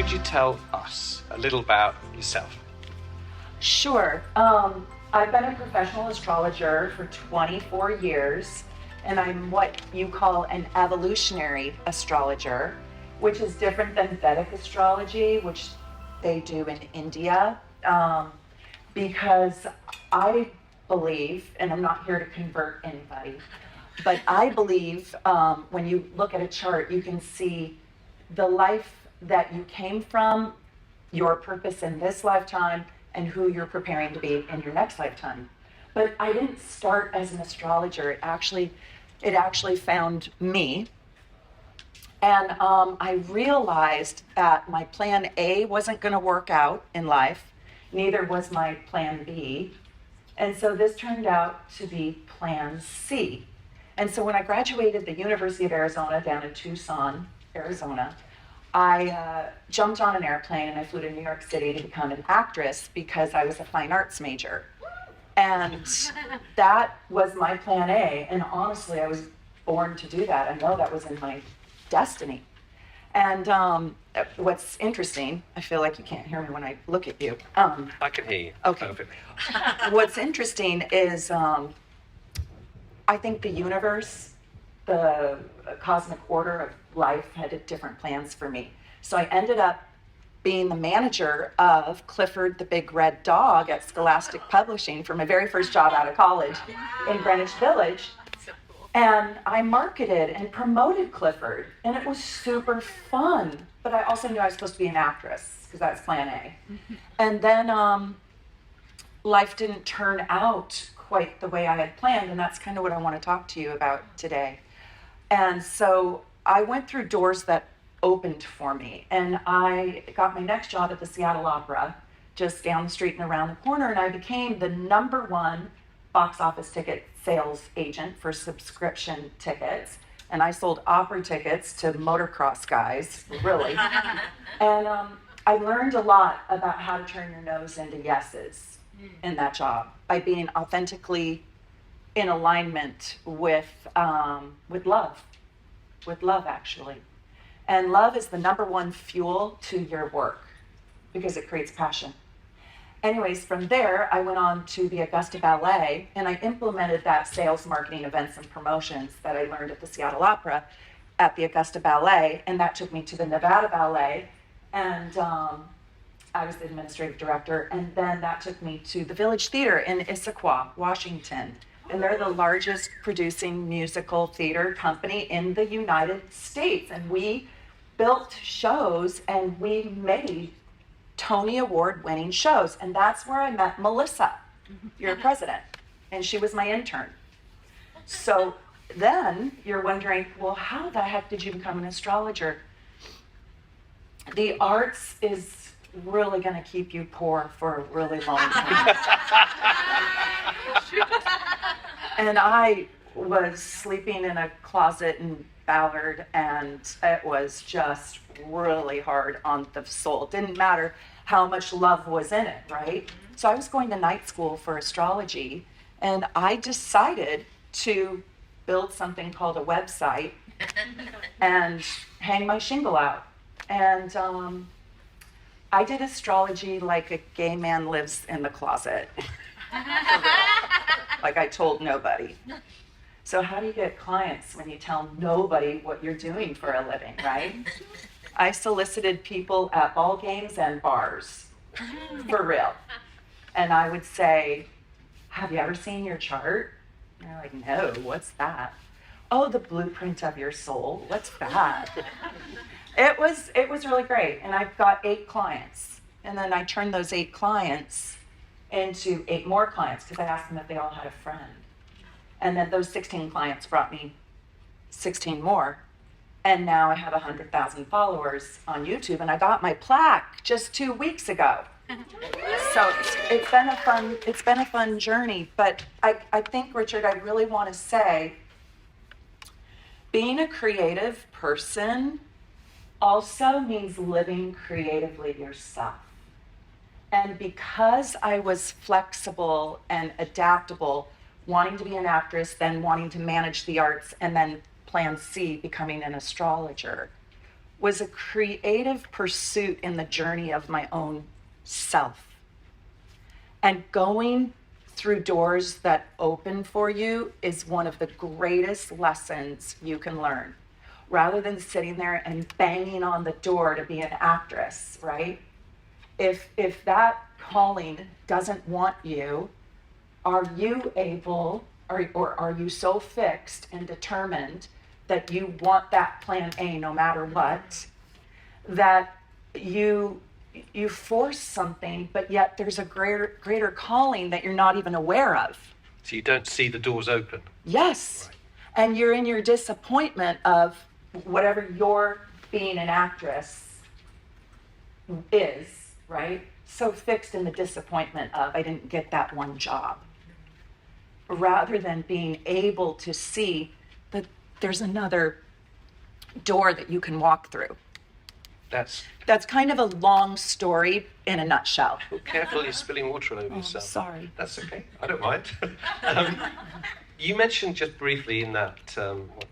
could you tell us a little about yourself? Sure. I've been a professional astrologer for 24 years, and I'm what you call an evolutionary astrologer, which is different than Vedic astrology, which they do in India, because I believe, and I'm not here to convert anybody, but I believe when you look at a chart, you can see the life that you came from, your purpose in this lifetime, and who you're preparing to be in your next lifetime. But I didn't start as an astrologer. It actually found me. And I realized that my plan A wasn't going to work out in life. Neither was my plan B. And so this turned out to be plan C. And so when I graduated the University of Arizona down in Tucson, Arizona, I jumped on an airplane and I flew to New York City to become an actress because I was a fine arts major. And that was my plan A. And honestly, I was born to do that. I know that was in my destiny. And what's interesting, I feel like you can't hear me when I look at you. I can hear you. Okay. Perfectly. What's interesting is I think the universe, the cosmic order of life had different plans for me. So I ended up being the manager of Clifford the Big Red Dog at Scholastic Publishing for my very first job out of college in Greenwich Village. So cool. And I marketed and promoted Clifford, and it was super fun. But I also knew I was supposed to be an actress because that's plan A. And then life didn't turn out quite the way I had planned, and that's kind of what I want to talk to you about today. And so I went through doors that opened for me, and I got my next job at the Seattle Opera, just down the street and around the corner, and I became the #1 box office ticket sales agent for subscription tickets. And I sold opera tickets to motocross guys, really. And I learned a lot about how to turn your no's into yeses in that job by being authentically in alignment with love, actually. And love is the #1 fuel to your work because it creates passion. Anyways, from there, I went on to the Augusta Ballet, and I implemented that sales, marketing, events, and promotions that I learned at the Seattle Opera at the Augusta Ballet, and that took me to the Nevada Ballet, and I was the administrative director, and then that took me to the Village Theater in Issaquah, Washington. And they're the largest producing musical theater company in the United States. And we built shows and we made Tony Award winning shows. And that's where I met Melissa, your president. And she was my intern. So then you're wondering, well, how the heck did you become an astrologer? The arts is really going to keep you poor for a really long time. And I was sleeping in a closet in Ballard, and it was just really hard on the soul. It didn't matter how much love was in it, right? So I was going to night school for astrology, and I decided to build something called a website and hang my shingle out. And I did astrology like a gay man lives in the closet. Like I told nobody. So how do you get clients when you tell nobody what you're doing for a living, right? I solicited people at ball games and bars, for real. And I would say, have you ever seen your chart? And they're like, no, what's that? Oh, the blueprint of your soul. What's that? It was really great. And I've got 8 clients. And then I turned those 8 clients into 8 more clients because I asked them if they all had a friend. And then those 16 clients brought me 16 more. And now I have 100,000 followers on YouTube, and I got my plaque just 2 weeks ago. So it's been a fun journey. But I think, Richard, I really want to say, being a creative person also means living creatively yourself. And because I was flexible and adaptable, wanting to be an actress, then wanting to manage the arts, and then plan C, becoming an astrologer, was a creative pursuit in the journey of my own self. And going through doors that open for you is one of the greatest lessons you can learn. Rather than sitting there and banging on the door to be an actress, right? If that calling doesn't want you, are you able, or are you so fixed and determined that you want that plan A no matter what, that you force something, but yet there's a greater calling that you're not even aware of? So you don't see the doors open. Yes. Right. And you're in your disappointment of whatever your being an actress is, right? So fixed in the disappointment of, I didn't get that one job. Rather than being able to see that there's another door that you can walk through. That's kind of a long story in a nutshell. Well, careful, you're spilling water all over yourself. Sorry. That's okay. I don't mind. You mentioned just briefly in that,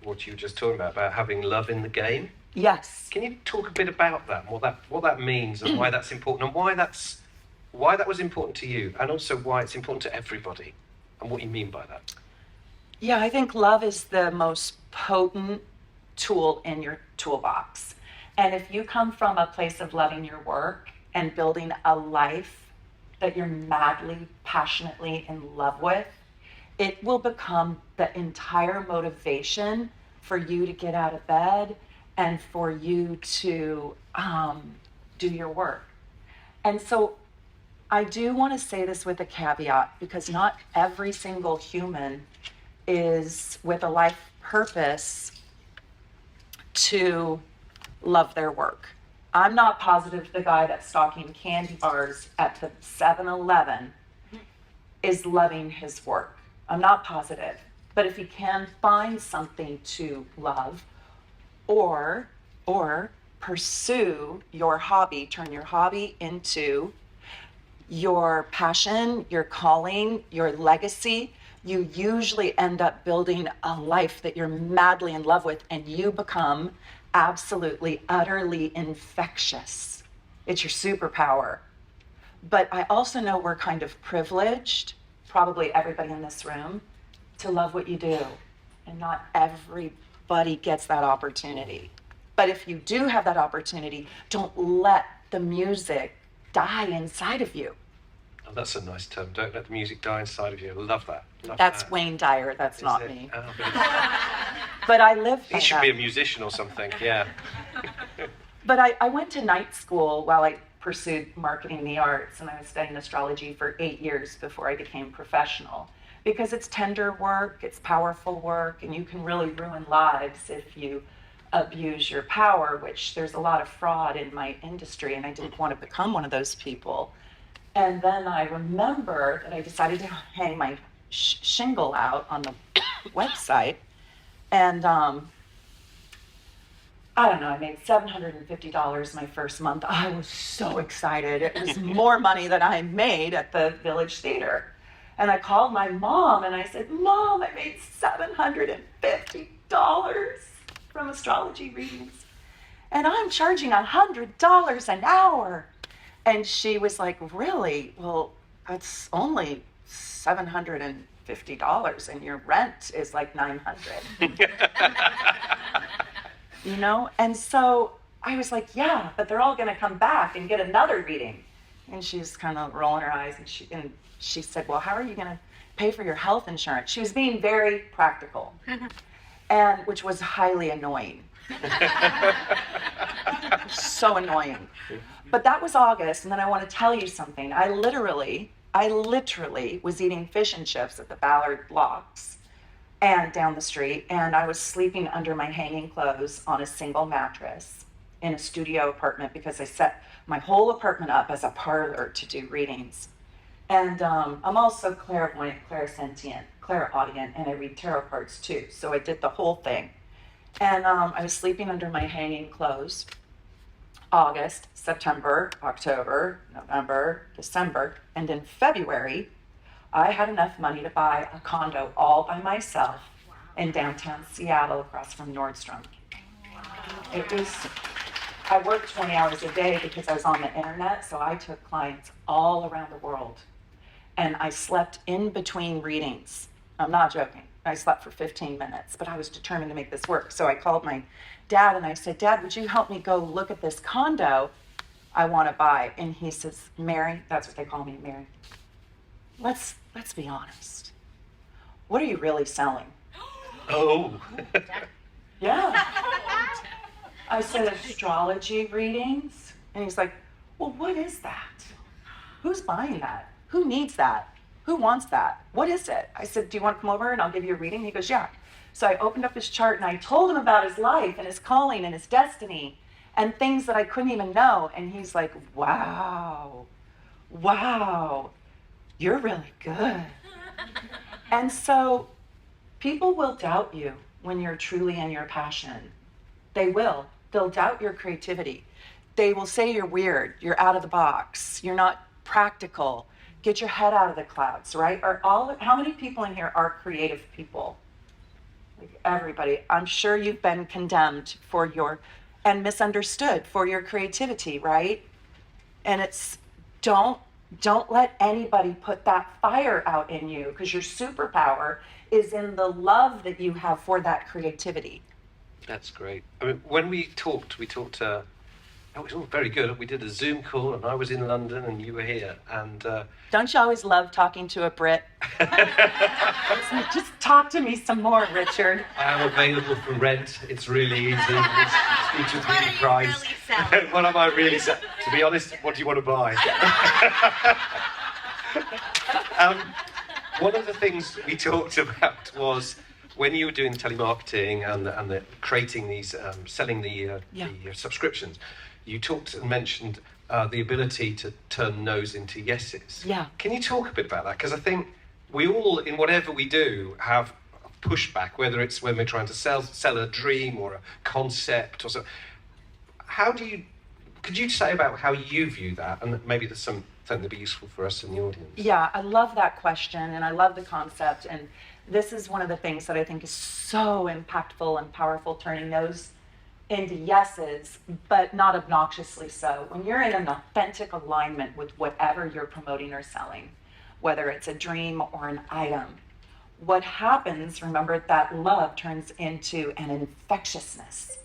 what you were just talking about having love in the game. Yes. Can you talk a bit about that, what that means, and why that's important, and why that was important to you, and also why it's important to everybody, and what you mean by that? Yeah, I think love is the most potent tool in your toolbox. And if you come from a place of loving your work and building a life that you're madly, passionately in love with, it will become the entire motivation for you to get out of bed and for you to do your work. And so I do want to say this with a caveat, because not every single human is with a life purpose to love their work. I'm not positive the guy that's stocking candy bars at the 7-Eleven is loving his work. I'm not positive. But if you can find something to love, or pursue your hobby, turn your hobby into your passion, your calling, your legacy, you usually end up building a life that you're madly in love with, and you become absolutely, utterly infectious. It's your superpower. But I also know we're kind of privileged, probably everybody in this room, to love what you do. And not everybody gets that opportunity. But if you do have that opportunity, don't let the music die inside of you. Oh, that's a nice term. Don't let the music die inside of you. I love that. That's Wayne Dyer. That's not me. Oh, But I live by he should that. be a musician or something, yeah. But I went to night school while I pursued marketing the arts, and I was studying astrology for 8 years before I became professional. Because it's tender work, it's powerful work, and you can really ruin lives if you abuse your power, which there's a lot of fraud in my industry, and I didn't want to become one of those people. And then I remember that I decided to hang my shingle out on the website, and I don't know, I made $750 my first month. I was so excited. It was more money than I made at the Village Theater. And I called my mom and I said, Mom, I made $750 from astrology readings. And I'm charging $100 an hour. And she was like, really? Well, that's only $750 and your rent is like $900. You know? And so I was like, yeah, but they're all going to come back and get another reading. And she's kind of rolling her eyes, and she said, well, how are you going to pay for your health insurance? She was being very practical, and which was highly annoying. So annoying. But that was August, and then I want to tell you something. I literally was eating fish and chips at the Ballard Locks and down the street, and I was sleeping under my hanging clothes on a single mattress in a studio apartment because I set my whole apartment up as a parlor to do readings. And I'm also clairvoyant, clairsentient, clairaudient, and I read tarot cards too. So I did the whole thing. And I was sleeping under my hanging clothes, August, September, October, November, December, and in February, I had enough money to buy a condo all by myself in downtown Seattle across from Nordstrom. It was I worked 20 hours a day because I was on the internet, so I took clients all around the world. And I slept in between readings. I'm not joking. I slept for 15 minutes, but I was determined to make this work. So I called my dad and I said, Dad, would you help me go look at this condo I want to buy? And he says, Mary, that's what they call me, Mary. Let's be honest. What are you really selling? Oh. Yeah. I said, astrology readings. And he's like, well, what is that? Who's buying that? Who needs that? Who wants that? What is it? I said, do you want to come over and I'll give you a reading? He goes, yeah. So I opened up his chart and I told him about his life and his calling and his destiny and things that I couldn't even know. And he's like, wow, you're really good. And so people will doubt you when you're truly in your passion. They will. They'll doubt your creativity. They will say you're weird, you're out of the box, you're not practical. Get your head out of the clouds, right? How many people in here are creative people? Like everybody. I'm sure you've been condemned and misunderstood for your creativity, right? And it's, don't let anybody put that fire out in you, because your superpower is in the love that you have for that creativity. That's great. I mean, when we talked, it was all very good. We did a Zoom call, and I was in London, and you were here. And don't you always love talking to a Brit? Just talk to me some more, Richard. I am available for rent. It's really easy. Speech with me price. What am I really selling? To be honest, what do you want to buy? One of the things we talked about was when you were doing telemarketing and creating these, selling the subscriptions. You talked and mentioned the ability to turn no's into yeses. Yeah. Can you talk a bit about that? Because I think we all, in whatever we do, have pushback, whether it's when we're trying to sell a dream or a concept or so. Could you say about how you view that? And maybe there's something that'd be useful for us in the audience. Yeah, I love that question and I love the concept. And this is one of the things that I think is so impactful and powerful, turning no's into yeses, but not obnoxiously so. When you're in an authentic alignment with whatever you're promoting or selling, whether it's a dream or an item, what happens, remember, that love turns into an infectiousness.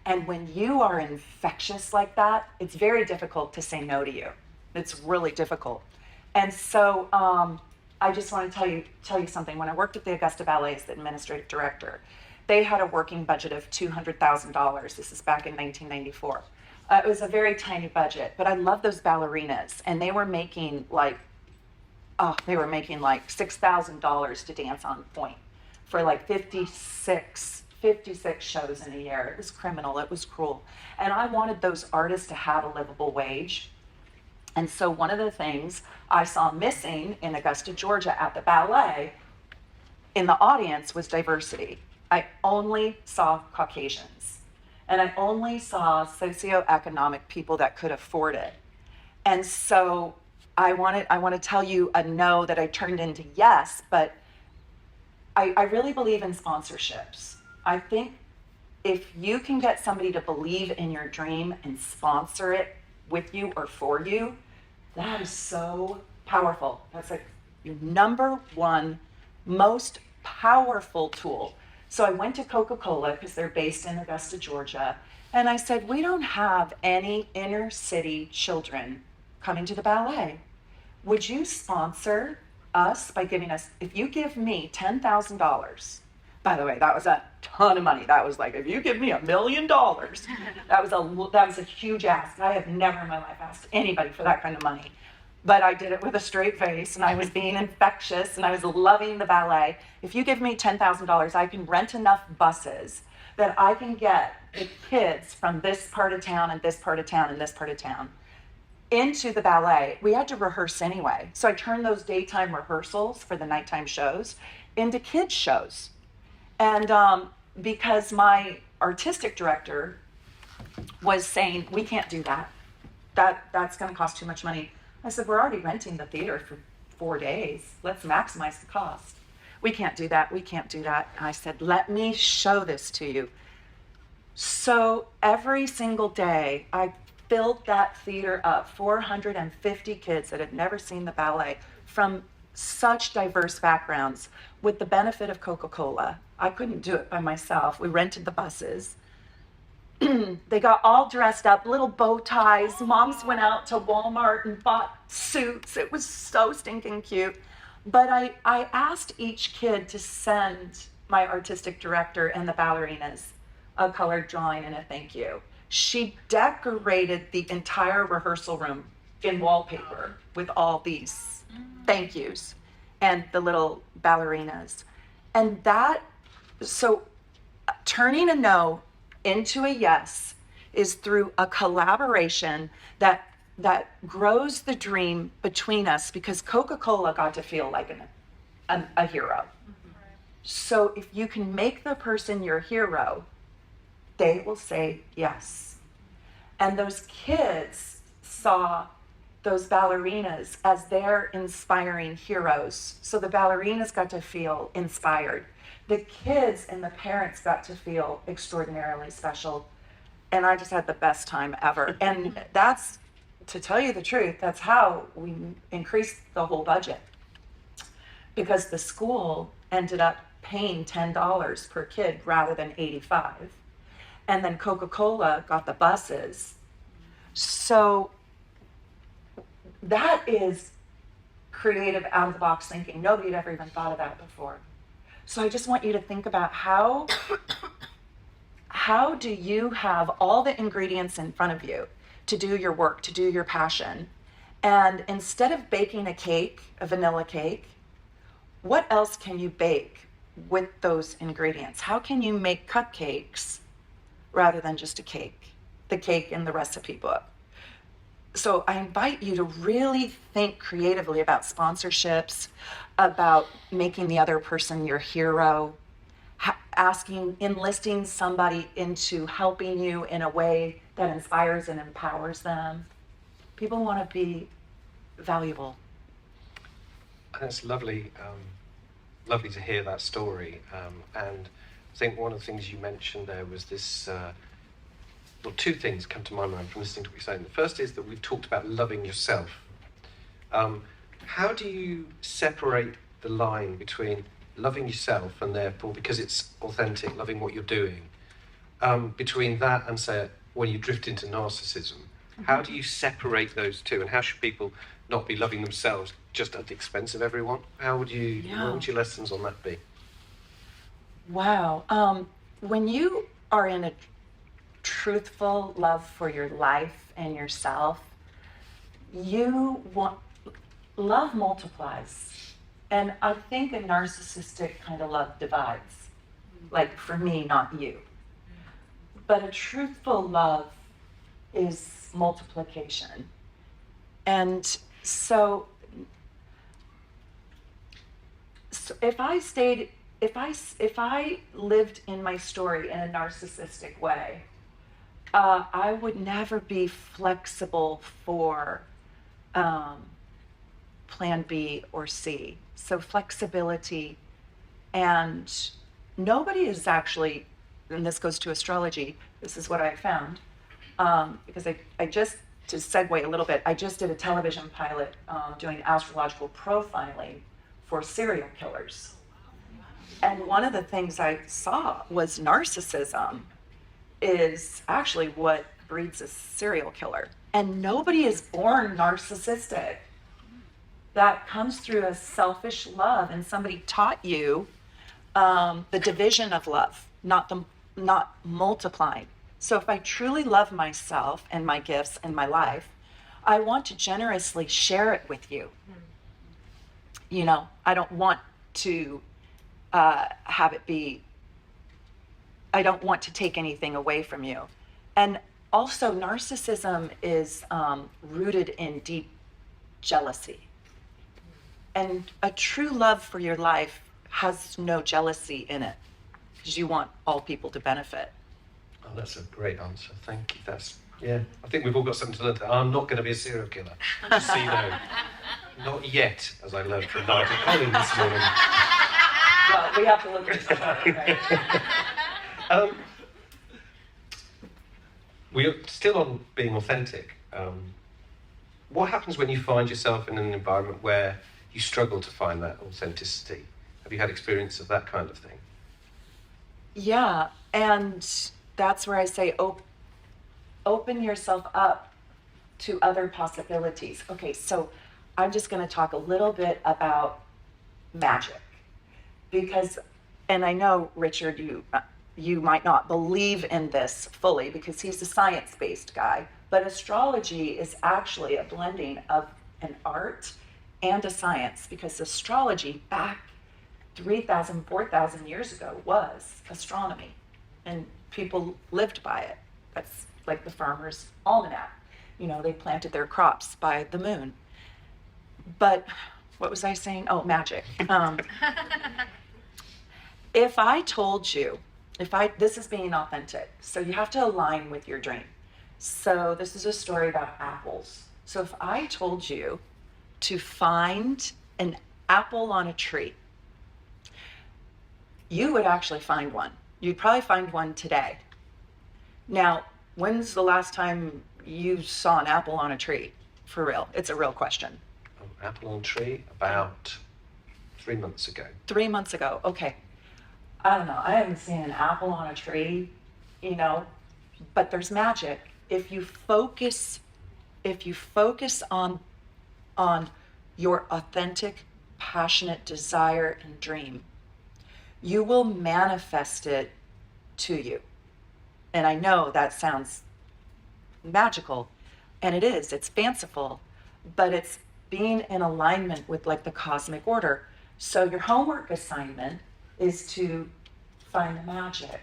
And when you are infectious like that, it's very difficult to say no to you. It's really difficult. And so I just want to tell you something. When I worked at the Augusta Ballet as the administrative director, they had a working budget of $200,000. This is back in 1994. It was a very tiny budget, but I love those ballerinas, and they were making like $6,000 to dance on point for like 56 shows in a year. It was criminal. It was cruel. And I wanted those artists to have a livable wage. And so one of the things I saw missing in Augusta, Georgia at the ballet in the audience was diversity. I only saw Caucasians, and I only saw socioeconomic people that could afford it. And so I want to tell you a no that I turned into yes, but I really believe in sponsorships. I think if you can get somebody to believe in your dream and sponsor it with you or for you, that is so powerful. That's like your number one most powerful tool. So I went to Coca-Cola because they're based in Augusta, Georgia, and I said, we don't have any inner city children coming to the ballet. Would you sponsor us by giving us, if you give me $10,000, by the way, that was a ton of money. That was like, if you give me $1 million, that was a huge ask. I have never in my life asked anybody for that kind of money. But I did it with a straight face, and I was being infectious, and I was loving the ballet. If you give me $10,000, I can rent enough buses that I can get the kids from this part of town and this part of town and this part of town into the ballet. We had to rehearse anyway. So I turned those daytime rehearsals for the nighttime shows into kids' shows. And because my artistic director was saying, we can't do that. That's going to cost too much money. I said, we're already renting the theater for 4 days. Let's maximize the cost. We can't do that. We can't do that. And I said, let me show this to you. So every single day, I filled that theater up, 450 kids that had never seen the ballet from such diverse backgrounds with the benefit of Coca-Cola. I couldn't do it by myself. We rented the buses. They got all dressed up, little bow ties. Moms went out to Walmart and bought suits. It was so stinking cute. But I asked each kid to send my artistic director and the ballerinas a colored drawing and a thank you. She decorated the entire rehearsal room in wallpaper with all these thank yous and the little ballerinas. And so turning a no into a yes is through a collaboration that grows the dream between us, because Coca-Cola got to feel like a hero. So if you can make the person your hero, they will say yes. And those kids saw those ballerinas as their inspiring heroes. So the ballerinas got to feel inspired. The kids and the parents got to feel extraordinarily special. And I just had the best time ever. And that's, to tell you the truth, that's how we increased the whole budget. Because the school ended up paying $10 per kid rather than $85. And then Coca-Cola got the buses. So that is creative, out-of-the-box thinking. Nobody had ever even thought of that before. So I just want you to think about how do you have all the ingredients in front of you to do your work, to do your passion? And instead of baking a cake, a vanilla cake, what else can you bake with those ingredients? How can you make cupcakes rather than just a cake? The cake in the recipe book. So I invite you to really think creatively about sponsorships, about making the other person your hero, enlisting somebody into helping you in a way that inspires and empowers them. People want to be valuable. And it's lovely, lovely to hear that story. And I think one of the things you mentioned there was this, well, two things come to my mind from listening to what you're saying. The first is that we've talked about loving yourself. How do you separate the line between loving yourself and therefore, because it's authentic, loving what you're doing, between that and, say, when you drift into narcissism? How do you separate those two, and how should people not be loving themselves just at the expense of everyone? What would your lessons on that be? Wow. When you are in a truthful love for your life and yourself, love multiplies. And I think a narcissistic kind of love divides. Like, for me, not you. But a truthful love is multiplication. And so if I lived in my story in a narcissistic way, I would never be flexible for plan B or C. So flexibility, and nobody is actually, and this goes to astrology, this is what I found, because I just, to segue a little bit, I just did a television pilot doing astrological profiling for serial killers. And one of the things I saw was narcissism is actually what breeds a serial killer. And nobody is born narcissistic. That comes through a selfish love, and somebody taught you the division of love, not multiplying. So if I truly love myself and my gifts and my life, I want to generously share it with you. You know, I don't want to have it be, I don't want to take anything away from you. And also, narcissism is rooted in deep jealousy. And a true love for your life has no jealousy in it, because you want all people to benefit. Oh, that's a great answer. Thank you. I think we've all got something to learn. I'm not going to be a serial killer, just so you know. Not yet, as I learned from Nigel Collins this morning. Well, we have to look at something, right? we're still on being authentic. What happens when you find yourself in an environment where you struggle to find that authenticity? Have you had experience of that kind of thing? Yeah, and that's where I say open yourself up to other possibilities. Okay, so I'm just going to talk a little bit about magic because, and I know, Richard, you might not believe in this fully because he's a science-based guy, but astrology is actually a blending of an art and a science, because astrology back 3,000, 4,000 years ago was astronomy, and people lived by it. That's like the farmer's almanac. You know, they planted their crops by the moon. But what was I saying? Oh, magic. If I told you, this is being authentic, so you have to align with your dream. So this is a story about apples. So if I told you to find an apple on a tree, you would actually find one. You'd probably find one today. Now, when's the last time you saw an apple on a tree? For real. It's a real question. Apple on a tree? About 3 months ago. 3 months ago. Okay. I don't know. I haven't seen an apple on a tree, but there's magic. If you focus on your authentic, passionate desire and dream, you will manifest it to you. And I know that sounds magical, and it is. It's fanciful, but it's being in alignment with like the cosmic order. So your homework assignment is to find the magic.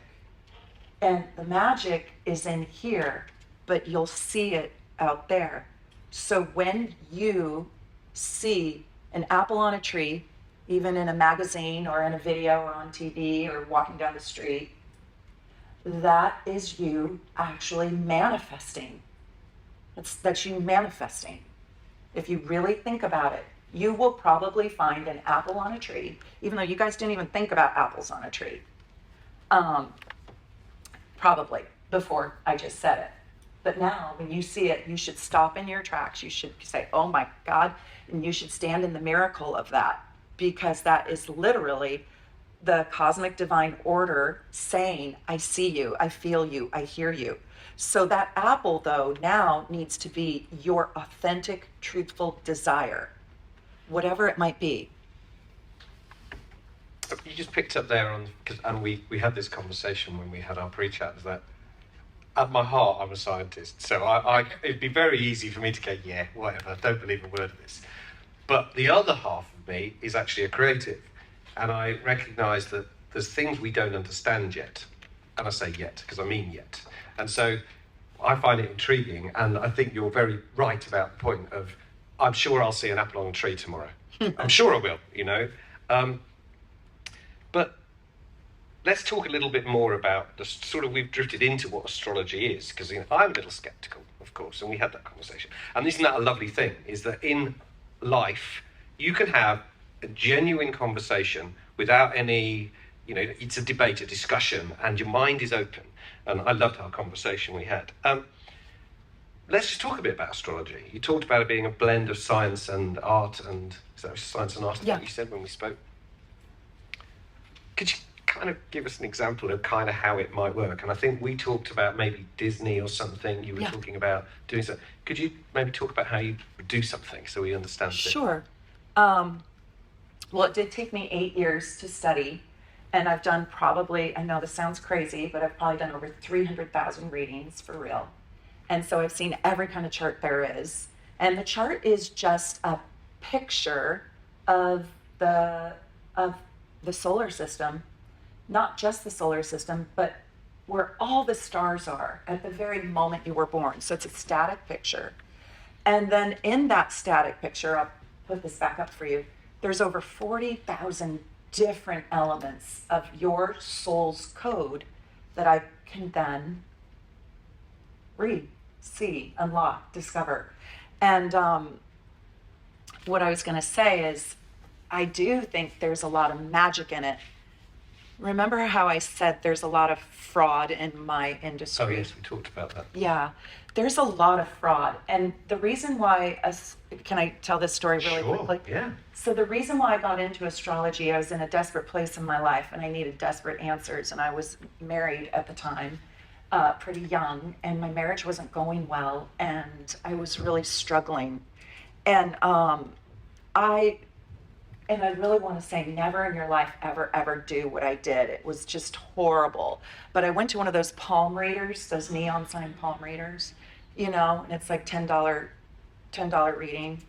And the magic is in here, but you'll see it out there. So when you see an apple on a tree, even in a magazine or in a video or on TV or walking down the street, that is you actually manifesting. That's you manifesting. If you really think about it, you will probably find an apple on a tree, even though you guys didn't even think about apples on a tree. Probably before I just said it. But now when you see it, you should stop in your tracks. You should say, oh my God, and you should stand in the miracle of that, because that is literally the cosmic divine order saying, I see you, I feel you, I hear you. So that apple, though, now needs to be your authentic, truthful desire, whatever it might be. You just picked up there and we had this conversation when we had our pre-chat, is that at my heart, I'm a scientist. So it'd be very easy for me to go, yeah, whatever, don't believe a word of this. But the other half of me is actually a creative. And I recognise that there's things we don't understand yet. And I say yet, because I mean yet. And so I find it intriguing. And I think you're very right about the point of, I'm sure I'll see an apple on a tree tomorrow. I'm sure I will, But let's talk a little bit more about the sort of, we've drifted into what astrology is, because I'm a little skeptical, of course, and we had that conversation. And isn't that a lovely thing, is that in life, you can have a genuine conversation without any, it's a debate, a discussion, and your mind is open. And I loved our conversation we had. Let's just talk a bit about astrology. You talked about it being a blend of science and art, and is that science and art, yeah. You said when we spoke? Could you kind of give us an example of kind of how it might work? And I think we talked about maybe Disney or something. You were talking about doing something. Could you maybe talk about how you do something so we understand? Sure. Well, it did take me 8 years to study, and I've done probably, I know this sounds crazy, but I've probably done over 300,000 readings for real. And so I've seen every kind of chart there is. And the chart is just a picture of the solar system, not just the solar system, but where all the stars are at the very moment you were born. So it's a static picture. And then in that static picture, I'll put this back up for you, there's over 40,000 different elements of your soul's code that I can then read, see, unlock, discover. And what I was going to say is, I do think there's a lot of magic in it, remember how I said there's a lot of fraud in my industry? Oh yes, we talked about that. Yeah, there's a lot of fraud. And the reason why, can I tell this story really Sure, quickly? yeah. So the reason why I got into astrology, I was in a desperate place in my life and I needed desperate answers. And I was married at the time, pretty young, and my marriage wasn't going well. And I was really struggling. And I really want to say never in your life ever do what I did. It was just horrible. But I went to one of those palm readers, those neon sign palm readers, and it's like $10 reading.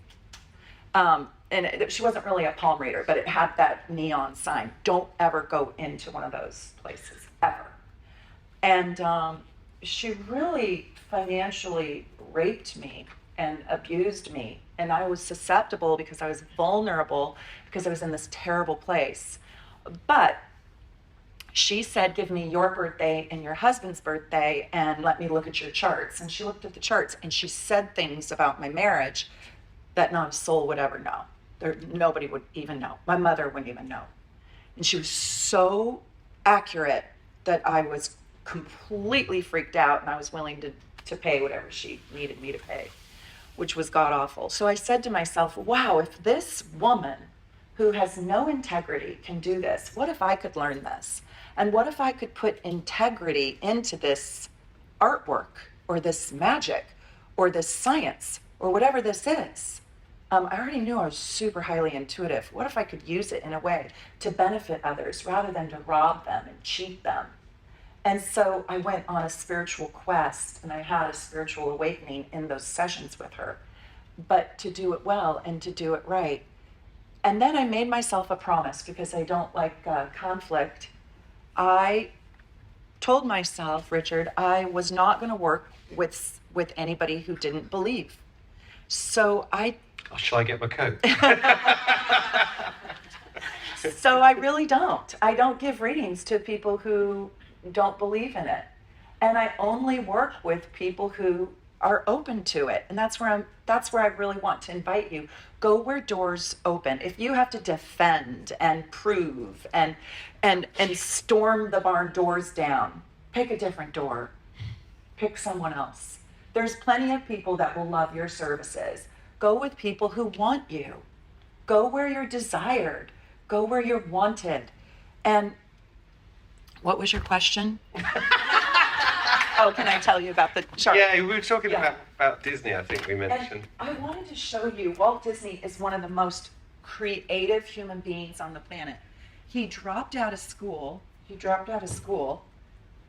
She wasn't really a palm reader, but it had that neon sign. Don't ever go into one of those places, ever. And she really financially raped me and abused me. And I was susceptible because I was vulnerable because I was in this terrible place. But she said, give me your birthday and your husband's birthday and let me look at your charts. And she looked at the charts and she said things about my marriage that not a soul would ever know. Nobody would even know. My mother wouldn't even know. And she was so accurate that I was completely freaked out and I was willing to pay whatever she needed me to pay, which was god awful. So I said to myself, wow, if this woman who has no integrity can do this, what if I could learn this? And what if I could put integrity into this artwork or this magic or this science or whatever this is? I already knew I was super highly intuitive. What if I could use it in a way to benefit others rather than to rob them and cheat them? And so I went on a spiritual quest and I had a spiritual awakening in those sessions with her, but to do it well and to do it right. And then I made myself a promise because I don't like conflict. I told myself, Richard, I was not going to work with anybody who didn't believe. So Shall I get my coat? So I really don't. I don't give readings to people who don't believe in it. And I only work with people who are open to it. And that's where I really want to invite you. Go where doors open. If you have to defend and prove and storm the barn doors down, pick a different door. Pick someone else. There's plenty of people that will love your services. Go with people who want you. Go where you're desired. Go where you're wanted. And what was your question? Oh, can I tell you about the chart? Yeah, we were talking about Disney, I think we mentioned. And I wanted to show you, Walt Disney is one of the most creative human beings on the planet. He dropped out of school. He dropped out of high school.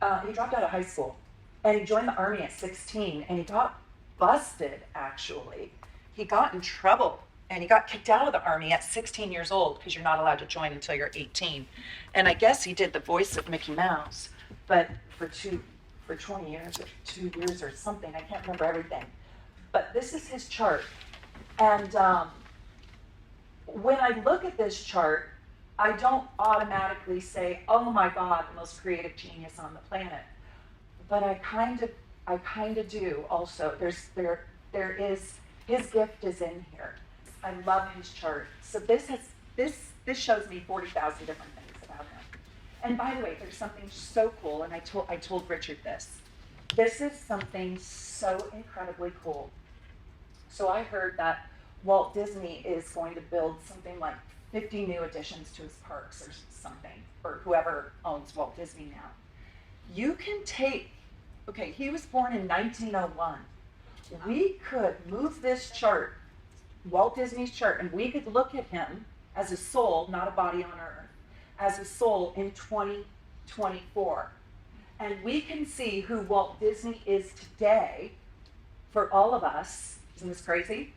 And he joined the army at 16. And he got busted, actually. He got in trouble. And he got kicked out of the army at 16 years old because you're not allowed to join until you're 18. And I guess he did the voice of Mickey Mouse, but for 20 years or 2 years or something. I can't remember everything. But this is his chart. And when I look at this chart, I don't automatically say, oh my God, the most creative genius on the planet. But I kind of do also. There is, his gift is in here. I love his chart. So this shows me 40,000 different things about him. And by the way, there's something so cool, and I told Richard this. This is something so incredibly cool. So I heard that Walt Disney is going to build something like 50 new additions to his parks or something, or whoever owns Walt Disney now. You can he was born in 1901. We could move this chart, Walt Disney's chart, and we could look at him as a soul, not a body on earth, as a soul in 2024. And we can see who Walt Disney is today for all of us. Isn't this crazy?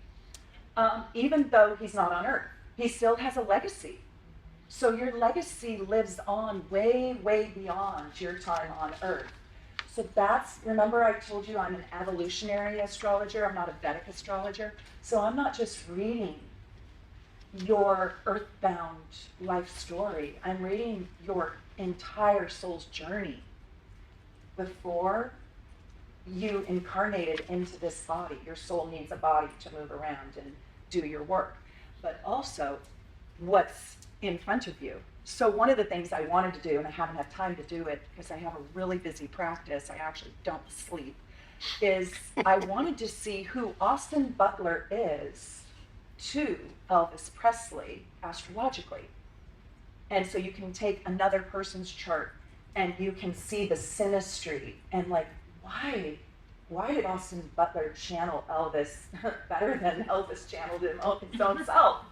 Even though he's not on earth, he still has a legacy. So your legacy lives on way, way beyond your time on earth. So remember I told you I'm an evolutionary astrologer, I'm not a Vedic astrologer. So I'm not just reading your earthbound life story, I'm reading your entire soul's journey before you incarnated into this body. Your soul needs a body to move around and do your work. But also what's in front of you. So one of the things I wanted to do, and I haven't had time to do it because I have a really busy practice, I actually don't sleep, is I wanted to see who Austin Butler is to Elvis Presley astrologically. And so you can take another person's chart and you can see the synastry and like, why did Austin Butler channel Elvis better than Elvis channeled him his own self,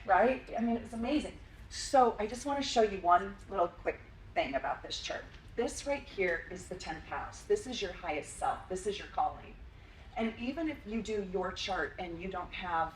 right? I mean, it's amazing. So I just want to show you one little quick thing about this chart. This right here is the 10th house. This is your highest self. This is your calling. And even if you do your chart and you don't have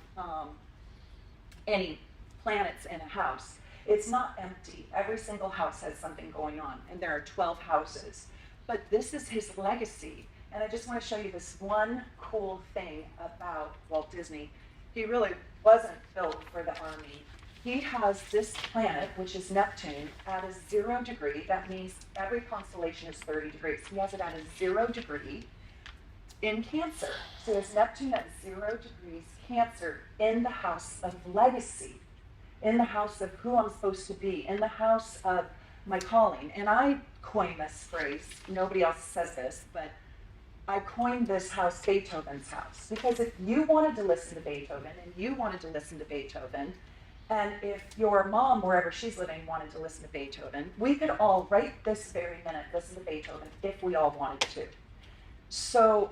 any planets in a house, it's not empty. Every single house has something going on, and there are 12 houses. But this is his legacy. And I just want to show you this one cool thing about Walt Disney. He really wasn't built for the army. He has this planet, which is Neptune, at a 0 degree. That means every constellation is 30 degrees. He has it at a 0 degree in Cancer. So there's Neptune at 0 degrees Cancer in the house of legacy, in the house of who I'm supposed to be, in the house of my calling. And I coined this phrase. Nobody else says this, but I coined this house Beethoven's house. Because if you wanted to listen to Beethoven, and you wanted to listen to Beethoven, and if your mom, wherever she's living, wanted to listen to Beethoven, we could all, right this very minute, listen to Beethoven if we all wanted to. So,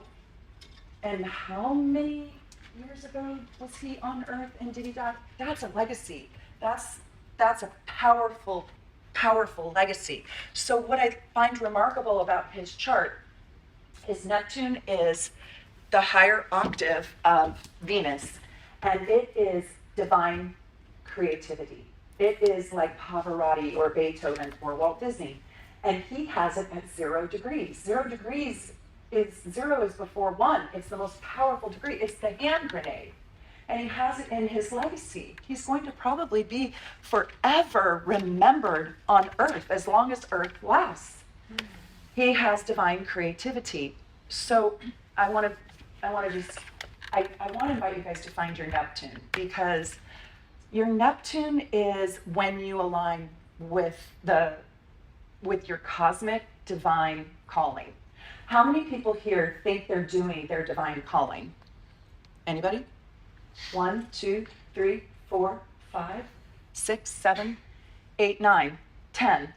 and how many years ago was he on Earth and did he die? That's a legacy. That's a powerful, powerful legacy. So what I find remarkable about his chart is Neptune is the higher octave of Venus, and it is divine creativity. It is like Pavarotti or Beethoven or Walt Disney. And he has it at 0 degrees. 0 degrees is 0 is before 1. It's the most powerful degree. It's the hand grenade. And he has it in his legacy. He's going to probably be forever remembered on Earth as long as Earth lasts. He has divine creativity. So I want to invite you guys to find your Neptune, because your Neptune is when you align with your cosmic divine calling. How many people here think they're doing their divine calling? Anybody? 1, 2, 3, 4, 5, 6, 7, 8, 9, 10.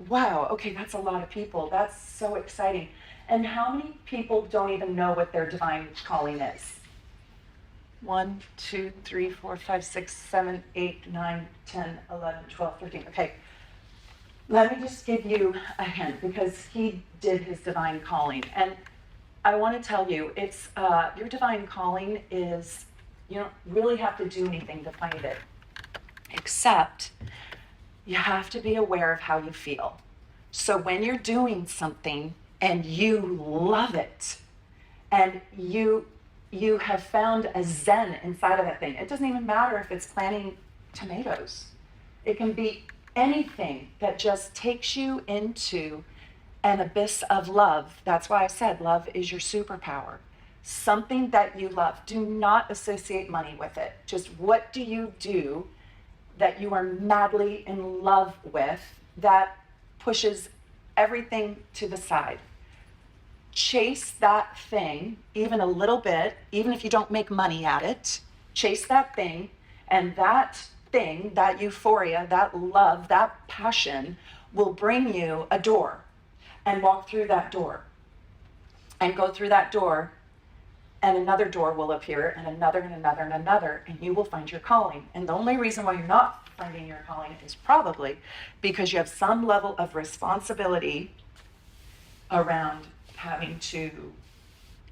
Wow, okay, that's a lot of people. That's so exciting. And how many people don't even know what their divine calling is? 1, 2, 3, 4, 5, 6, 7, 8, 9, 10, 11, 12, 13. Okay, let me just give you a hint, because he did his divine calling. And I want to tell you, it's your divine calling is, you don't really have to do anything to find it, except you have to be aware of how you feel. So when you're doing something and you love it, and you have found a zen inside of that thing. It doesn't even matter if it's planting tomatoes. It can be anything that just takes you into an abyss of love. That's why I said love is your superpower. Something that you love. Do not associate money with it. Just what do you do that you are madly in love with that pushes everything to the side? Chase that thing, even a little bit, even if you don't make money at it. Chase that thing, and that thing, that euphoria, that love, that passion will bring you a door, and walk through that door, and go through that door, and another door will appear, and another, and another, and another, and you will find your calling. And the only reason why you're not finding your calling is probably because you have some level of responsibility around having to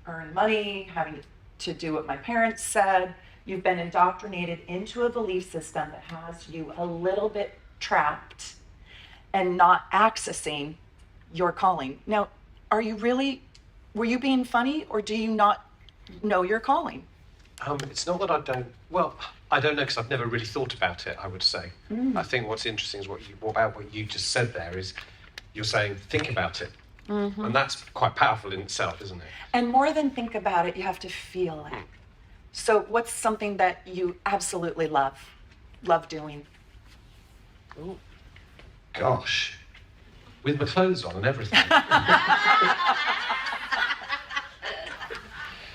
earn money, having to do what my parents said. You've been indoctrinated into a belief system that has you a little bit trapped and not accessing your calling. Now, were you being funny, or do you not know your calling? It's not that I don't know, because I've never really thought about it, I would say. I think what's interesting is what you just said there is, you're saying, think about it. Mm-hmm. And that's quite powerful in itself, isn't it? And more than think about it, you have to feel it. So what's something that you absolutely love doing? Oh, gosh. With my clothes on and everything.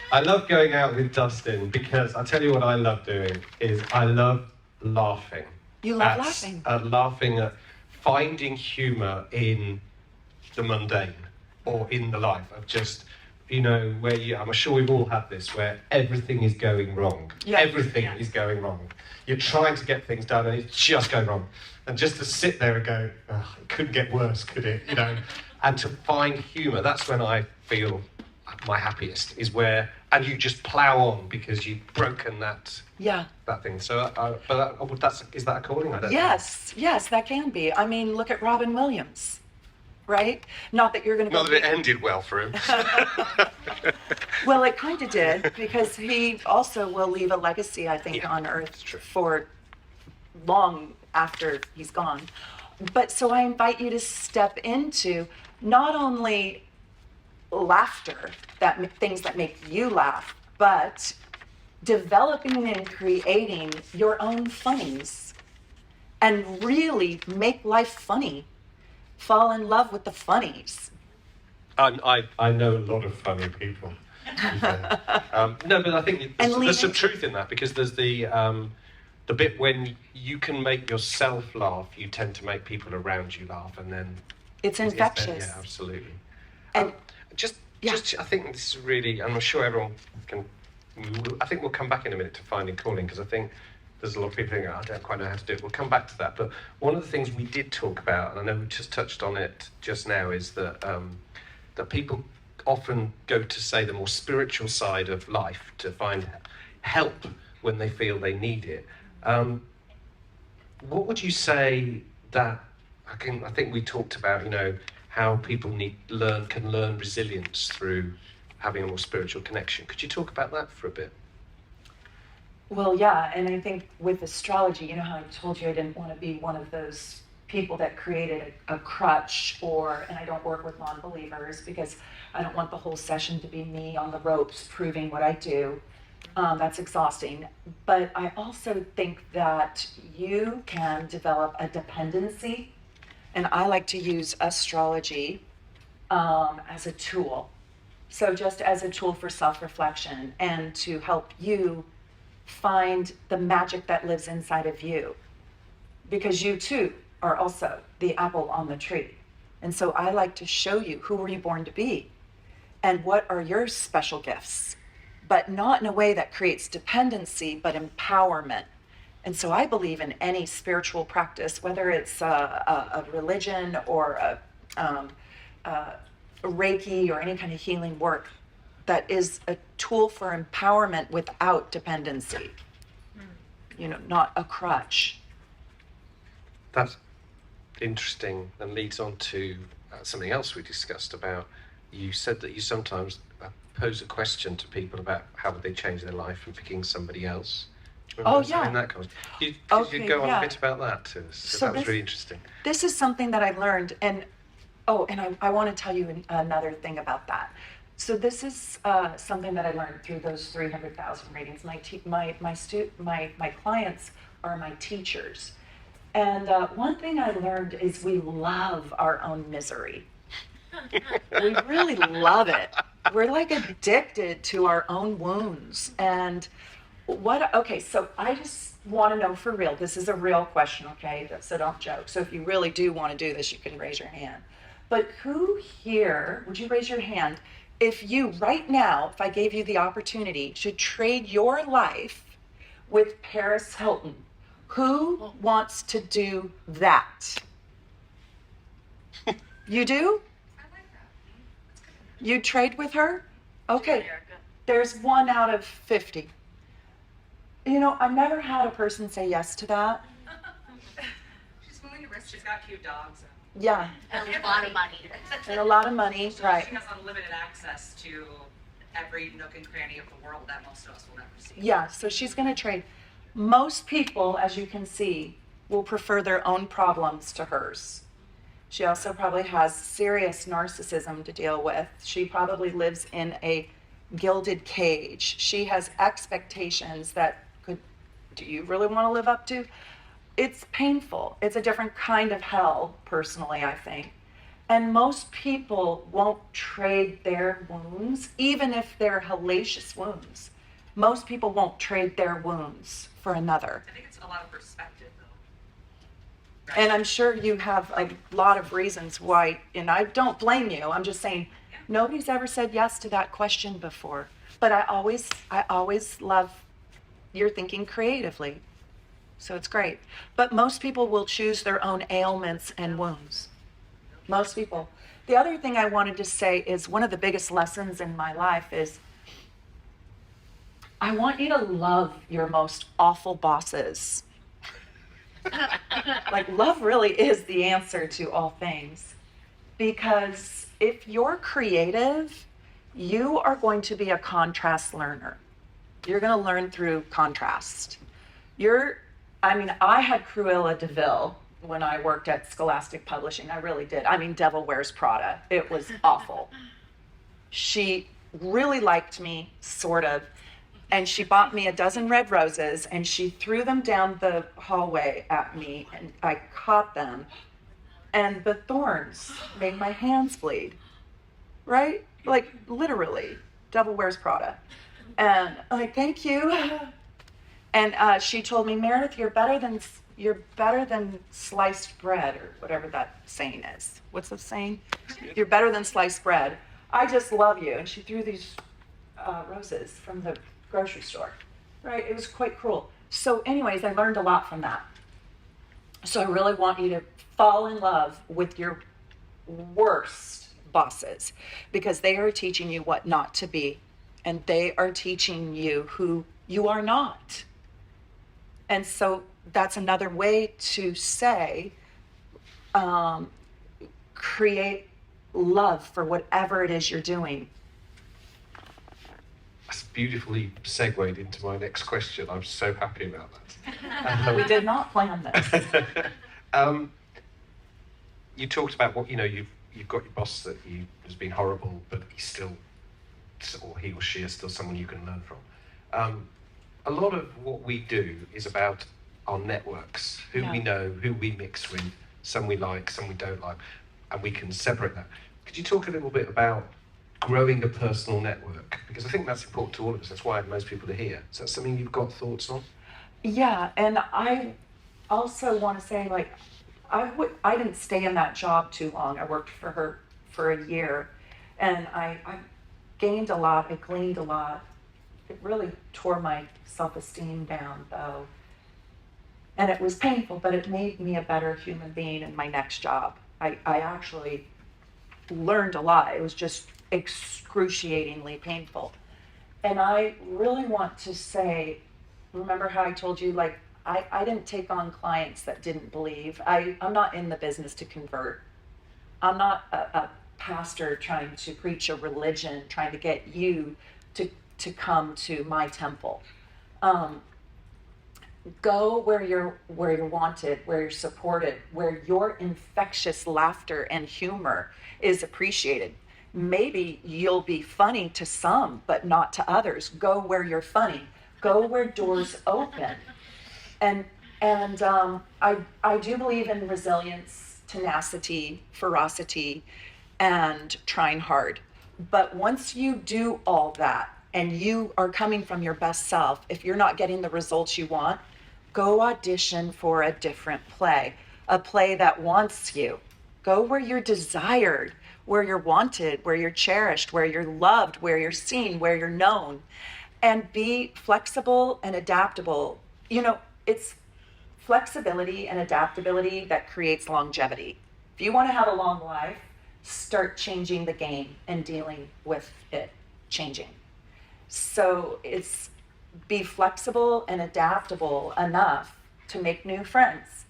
I love going out with Dustin because I tell you what I love doing is I love laughing. You love laughing? Laughing at finding humour in the mundane or in the life of just, where I'm sure we've all had this, where everything is going wrong. Yeah. Everything is going wrong. You're trying to get things done and it's just going wrong. And just to sit there and go, oh, it couldn't get worse, could it? And to find humour, that's when I feel my happiest, is where, and you just plough on because you've broken that thing. So, is that a calling? I don't know. Yes, that can be. I mean, look at Robin Williams, right? Not that you're going to go... Not that it ended well for him. Well, it kind of did, because he also will leave a legacy, I think, on Earth for long after he's gone. But so I invite you to step into not only laughter, things that make you laugh, but developing and creating your own funnies and really make life funny. Fall in love with the funnies. I know a lot of funny people. No, but I think there's some truth in that, because there's the bit when you can make yourself laugh, you tend to make people around you laugh, and then it's infectious. Yeah, absolutely. And I think this is really, and I'm sure everyone can. I think we'll come back in a minute to finding calling, because I think there's a lot of people thinking, I don't quite know how to do it. We'll come back to that. But one of the things we did talk about, and I know we just touched on it just now, is that that people often go to, say, the more spiritual side of life to find help when they feel they need it. What would you say that, I think we talked about, how people can learn resilience through having a more spiritual connection. Could you talk about that for a bit? Well, yeah, and I think with astrology, how I told you I didn't want to be one of those people that created a crutch, and I don't work with non-believers because I don't want the whole session to be me on the ropes proving what I do. That's exhausting. But I also think that you can develop a dependency, and I like to use astrology as a tool. So just as a tool for self-reflection and to help you find the magic that lives inside of you. Because you too are also the apple on the tree. And so I like to show you, who were you born to be? And what are your special gifts? But not in a way that creates dependency, but empowerment. And so I believe in any spiritual practice, whether it's a religion or a Reiki or any kind of healing work, that is a tool for empowerment without dependency. Not a crutch. That's interesting, and leads on to something else we discussed about. You said that you sometimes pose a question to people about how would they change their life from picking somebody else. Do you remember saying that? Could you go on a bit about that to us? So that was really interesting. This is something that I learned, and I want to tell you another thing about that. So this is something that I learned through those 300,000 readings. My clients are my teachers. And one thing I learned is we love our own misery. We really love it. We're like addicted to our own wounds. And so I just want to know for real, this is a real question, okay? So don't joke. So if you really do want to do this, you can raise your hand. But who here, would you raise your hand, if you, right now, if I gave you the opportunity to trade your life with Paris Hilton, who wants to do that? You do? I like that. You trade with her? Okay. There's 1 out of 50. I've never had a person say yes to that. She's willing to risk. She's got cute dogs. Yeah. And a lot of money. And a lot of money, right. She has unlimited access to every nook and cranny of the world that most of us will never see. Yeah, so she's going to trade. Most people, as you can see, will prefer their own problems to hers. She also probably has serious narcissism to deal with. She probably lives in a gilded cage. She has expectations that do you really want to live up to? it's painful. It's a different kind of hell, personally, I think. And most people won't trade their wounds, even if they're hellacious wounds. Most people won't trade their wounds for another. I think it's a lot of perspective, though. And I'm sure you have a lot of reasons why, and I don't blame you. I'm just saying, nobody's ever said yes to that question before. But I always love your thinking creatively. So it's great. But most people will choose their own ailments and wounds. Most people. The other thing I wanted to say is one of the biggest lessons in my life is I want you to love your most awful bosses. Like, love really is the answer to all things. Because if you're creative, you are going to be a contrast learner. You're going to learn through contrast. I had Cruella de Vil when I worked at Scholastic Publishing. I really did. Devil Wears Prada. It was awful. She really liked me, sort of, and she bought me a dozen red roses, and she threw them down the hallway at me, and I caught them, and the thorns made my hands bleed, right? Like, literally, Devil Wears Prada. And I'm like, thank you. And she told me, Meredith, you're better than sliced bread, or whatever that saying is. What's the saying? You're better than sliced bread. I just love you. And she threw these roses from the grocery store, right? It was quite cruel. So anyways, I learned a lot from that. So I really want you to fall in love with your worst bosses, because they are teaching you what not to be, and they are teaching you who you are not. And so that's another way to say, create love for whatever it is you're doing. That's beautifully segued into my next question. I'm so happy about that. We did not plan this. You talked about what, you've got your boss that has been horrible, but he's still, or he or she is still someone you can learn from. A lot of what we do is about our networks, who we know, who we mix with, some we like, some we don't like, and we can separate that. Could you talk a little bit about growing a personal network? Because I think that's important to all of us. That's why most people are here. Is that something you've got thoughts on? Yeah, and I also want to say, like, I didn't stay in that job too long. I worked for her for a year, and I gained a lot, I gleaned a lot. It really tore my self-esteem down, though. And it was painful, but it made me a better human being in my next job. I actually learned a lot. It was just excruciatingly painful. And I really want to say, remember how I told you, like, I didn't take on clients that didn't believe. I'm not in the business to convert. I'm not a pastor trying to preach a religion, trying to get you to come to my temple. Go where you're wanted, where you're supported, where your infectious laughter and humor is appreciated. Maybe you'll be funny to some, but not to others. Go where you're funny. Go where doors open. And I do believe in resilience, tenacity, ferocity, and trying hard. But once you do all that and you are coming from your best self, if you're not getting the results you want, go audition for a different play, a play that wants you. Go where you're desired, where you're wanted, where you're cherished, where you're loved, where you're seen, where you're known. And be flexible and adaptable. It's flexibility and adaptability that creates longevity. If you want to have a long life, start changing the game and dealing with it changing. So it's be flexible and adaptable enough to make new friends,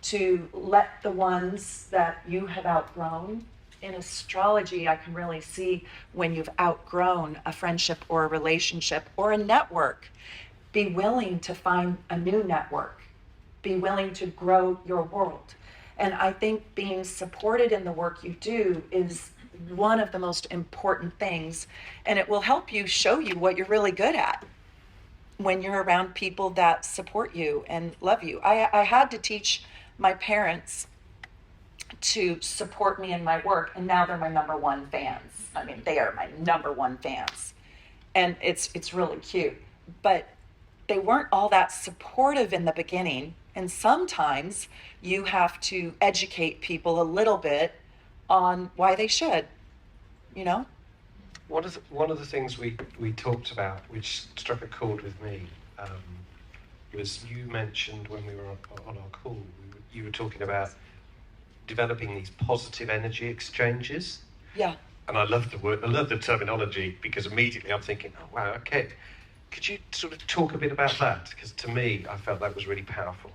to let the ones that you have outgrown. In astrology, I can really see when you've outgrown a friendship or a relationship or a network. Be willing to find a new network. Be willing to grow your world. And I think being supported in the work you do is one of the most important things, and it will help you show you what you're really good at. when you're around people that support you and love you. I had to teach my parents to support me in my work, and now they're my number one fans. I mean, they are my number one fans. And it's really cute. But they weren't all that supportive in the beginning, and sometimes you have to educate people a little bit on why they should, you know? One of the things we talked about, which struck a chord with me, was you mentioned when we were on our call, you were talking about developing these positive energy exchanges. Yeah. And I love the word, I love the terminology, because immediately I'm thinking, oh wow, okay. Could you sort of talk a bit about that? Because to me, I felt that was really powerful.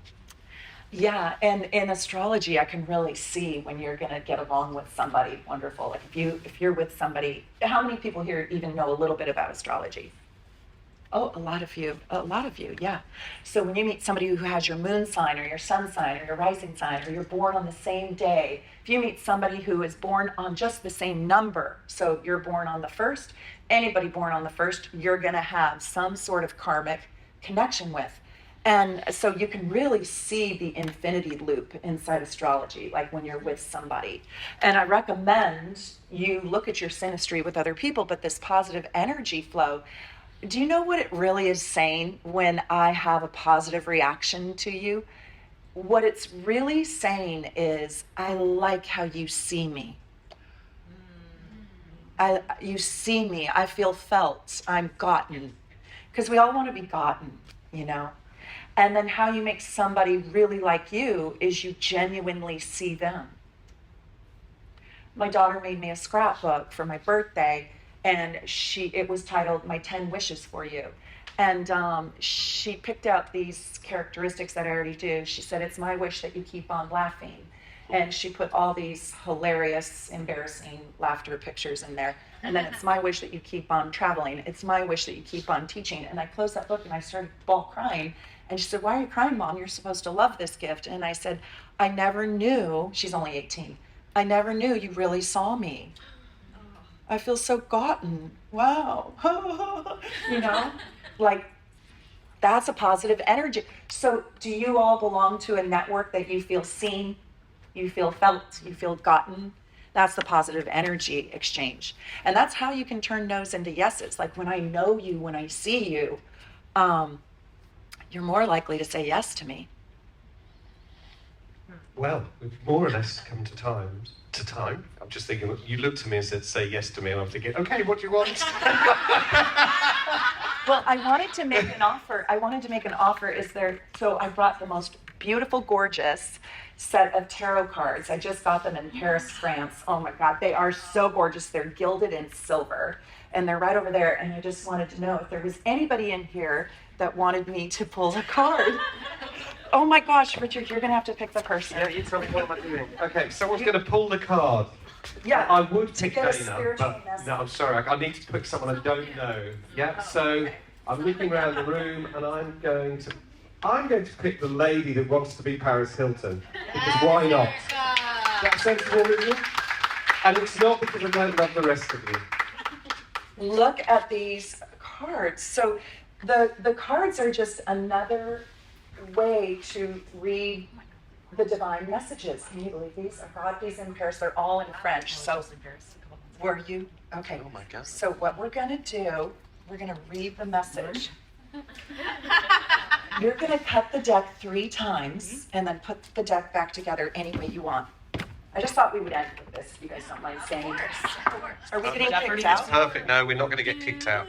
Yeah, and in astrology, I can really see when you're going to get along with somebody wonderful. Like if you're with somebody, how many people here even know a little bit about astrology? Oh, a lot of you, yeah. So when you meet somebody who has your moon sign or your sun sign or your rising sign, or you're born on the same day, if you meet somebody who is born on just the same number, so you're born on the 1st, anybody born on the 1st, you're going to have some sort of karmic connection with. And so you can really see the infinity loop inside astrology, like when you're with somebody. And I recommend you look at your synastry with other people, but this positive energy flow, do you know what it really is saying when I have a positive reaction to you? What it's really saying is, I like how you see me. You see me, I feel felt, I'm gotten. Because we all want to be gotten, you know? And then how you make somebody really like you is you genuinely see them. My daughter made me a scrapbook for my birthday, and it was titled My 10 Wishes for You. And she picked out these characteristics that I already do. She said, it's my wish that you keep on laughing. And she put all these hilarious, embarrassing laughter pictures in there. And then it's my wish that you keep on traveling. It's my wish that you keep on teaching. And I closed that book and I started bawl crying. And she said, why are you crying, Mom? You're supposed to love this gift. And I said, I never knew, she's only 18, I never knew you really saw me. I feel so gotten. Wow. You know, like that's a positive energy. So do you all belong to a network that you feel seen, you feel felt, you feel gotten? That's the positive energy exchange. And that's how you can turn no's into yeses. Like when I know you, when I see you, you're more likely to say yes to me. Well, we've more or less come to time. I'm just thinking, you looked at me and said, say yes to me, and I'm thinking, okay, what do you want? Well, I wanted to make an offer. So I brought the most beautiful, gorgeous set of tarot cards. I just got them in Paris, France. Oh my God, they are so gorgeous. They're gilded in silver, and they're right over there. And I just wanted to know if there was anybody in here that wanted me to pull a card. Oh my gosh, Richard, you're going to have to pick the person. Yeah, you tell me what am I doing. Okay, someone's going to pull the card. Yeah. I would pick Dana, but no, I'm sorry. I need to pick someone I don't know. Yeah, so I'm looking around the room, and I'm going to pick the lady that wants to be Paris Hilton. Because why not? That's sensible, isn't it? And it's not because I don't love the rest of you. Look at these cards. So the cards are just another way to read the divine messages. Can you believe these? I brought these in Paris. They're all in French. So were you? Okay. Oh my God. So what we're going to do, we're going to read the message. You're going to cut the deck 3 times and then put the deck back together any way you want. I just thought we would end with this, if you guys don't mind saying this. Are we getting kicked out? Perfect. No, we're not going to get kicked out.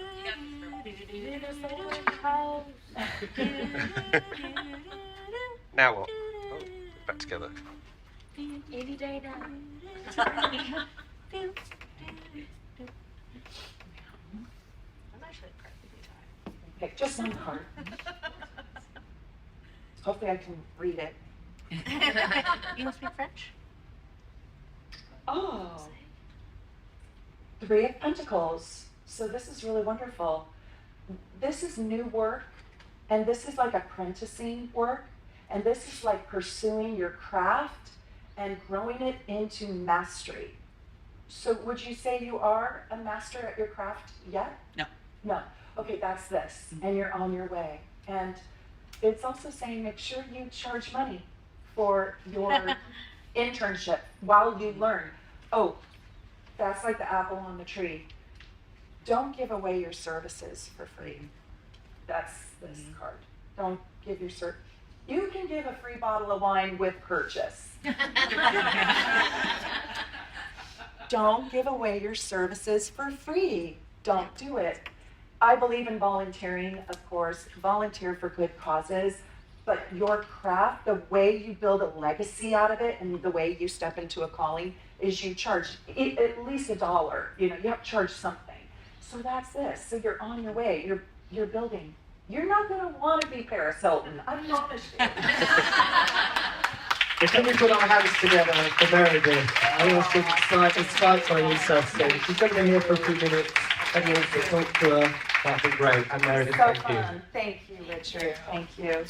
Now what? Oh, back together. Pick just one card. Hopefully I can read it. You don't speak French? Oh. 3 of Pentacles. So this is really wonderful. This is new work, and this is like apprenticing work, and this is like pursuing your craft and growing it into mastery. So would you say you are a master at your craft yet? No. No. okay, that's this, and you're on your way. And it's also saying make sure you charge money for your internship while you learn. Oh, that's like the apple on the tree. Don't give away your services for free. That's this card. Don't give your You can give a free bottle of wine with purchase. Don't give away your services for free. Don't do it. I believe in volunteering, of course. Volunteer for good causes. But your craft, the way you build a legacy out of it and the way you step into a calling is you charge at least $1. You have to charge something. So that's this. So you're on your way. You're building. You're not going to want to be Paris Hilton. I'm not ashamed. Well, can we put our hands together for Meredith? I also inspired by yourself, so she's going to be here for a few minutes and you also talk to her. That'd be great. And Meredith, So thank you. fun. Thank you, Richard. Thank you.